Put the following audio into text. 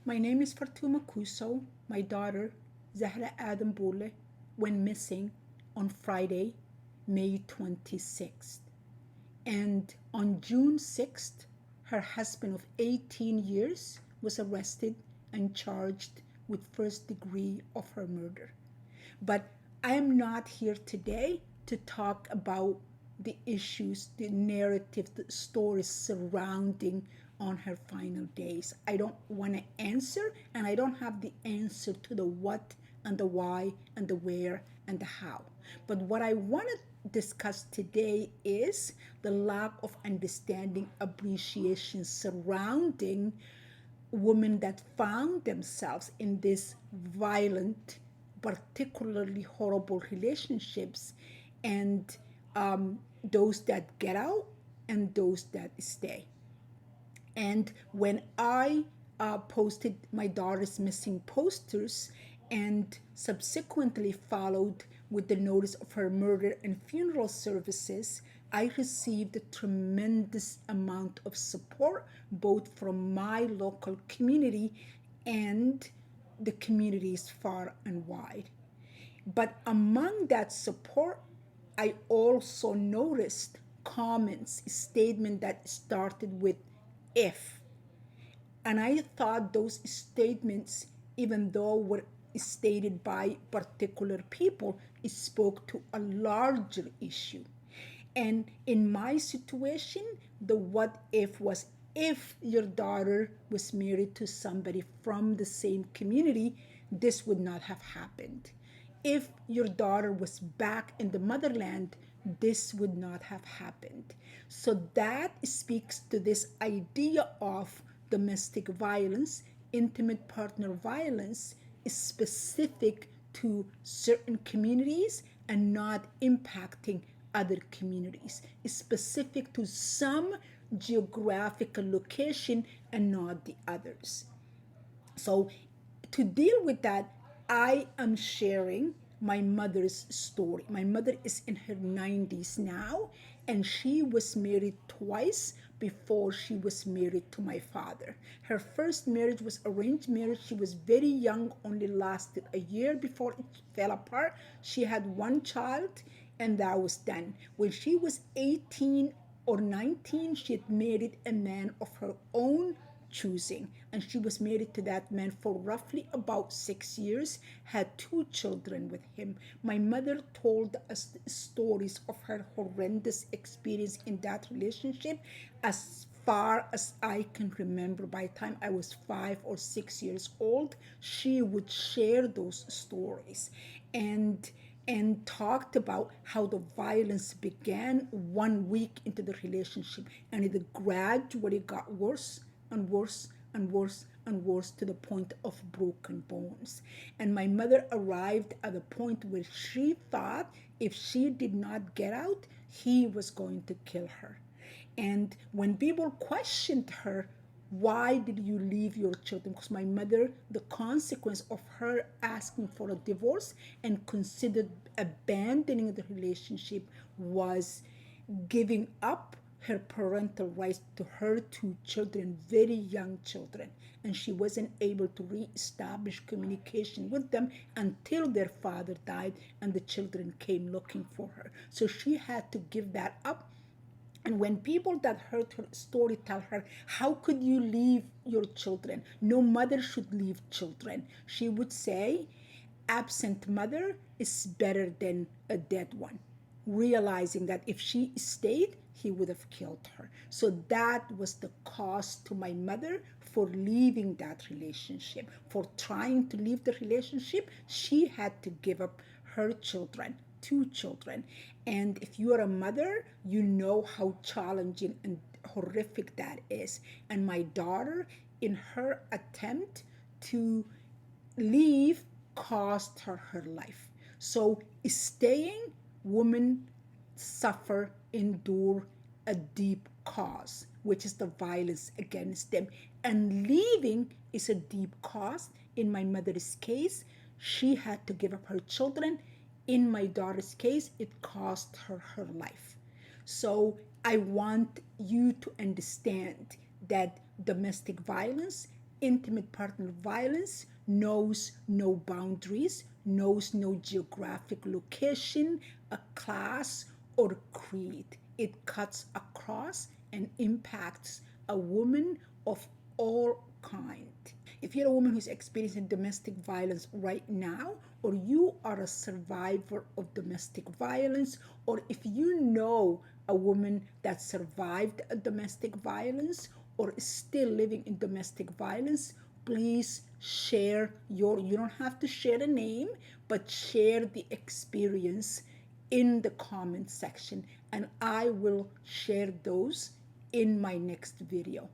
My name is Fartuma Kuso. My daughter, Zahra Adam Boule, went missing on Friday, May 26th. And on June 6th, her husband of 18 years was arrested and charged with first degree of her murder. But I am not here today to talk about the issues, the narrative, the stories surrounding on her final days. I don't want to answer, and I don't have the answer to the what and the why and the where and the how. But what I want to discuss today is the lack of understanding, appreciation surrounding women that found themselves in this violent, particularly horrible relationships, and those that get out and those that stay. And when I posted my daughter's missing posters and subsequently followed with the notice of her murder and funeral services, I received a tremendous amount of support both from my local community and the communities far and wide. But among that support, I also noticed comments, statements that started with if. And I thought those statements, even though were stated by particular people, it spoke to a larger issue. And in my situation, the what if was if your daughter was married to somebody from the same community, this would not have happened. If your daughter was back in the motherland, this would not have happened. So that speaks to this idea of domestic violence, intimate partner violence is specific to certain communities and not impacting other communities. It's specific to some geographical location and not the others. So, to deal with that, I am sharing my mother's story. My mother is in her 90s now, and she was married twice before she was married to my father. Her first marriage was arranged marriage. She was very young, only lasted a year before it fell apart. She had one child, and that was done. When she was 18 or 19, she had married a man of her own choosing, and she was married to that man for roughly about 6 years, had two children with him. My mother told us stories of her horrendous experience in that relationship as far as I can remember. By the time I was 5 or 6 years old, she would share those stories and talked about how the violence began 1 week into the relationship, and it gradually got worse and worse and worse and worse to the point of broken bones. And my mother arrived at a point where she thought if she did not get out, he was going to kill her. And when people questioned her, why did you leave your children? Because my mother, the consequence of her asking for a divorce and considered abandoning the relationship was giving up her parental rights to her two children, very young children. And she wasn't able to re-establish communication with them until their father died and the children came looking for her. So she had to give that up. And when people that heard her story tell her, how could you leave your children? No mother should leave children. She would say, absent mother is better than a dead one, realizing that if she stayed, he would have killed her. So that was the cost to my mother for leaving that relationship. For trying to leave the relationship, she had to give up her children, two children. And if you are a mother, you know how challenging and horrific that is. And my daughter, in her attempt to leave, cost her her life. So staying, women suffer, endure a deep cause, which is the violence against them. And leaving is a deep cause. In my mother's case, she had to give up her children. In my daughter's case, it cost her her life. So I want you to understand that domestic violence Intimate partner violence knows no boundaries, knows no geographic location, a class, or creed. It cuts across and impacts a woman of all kinds. If you're a woman who's experiencing domestic violence right now, or you are a survivor of domestic violence, or if you know a woman that survived a domestic violence or is still living in domestic violence, please share you don't have to share a name, but share the experience in the comment section, and I will share those in my next video.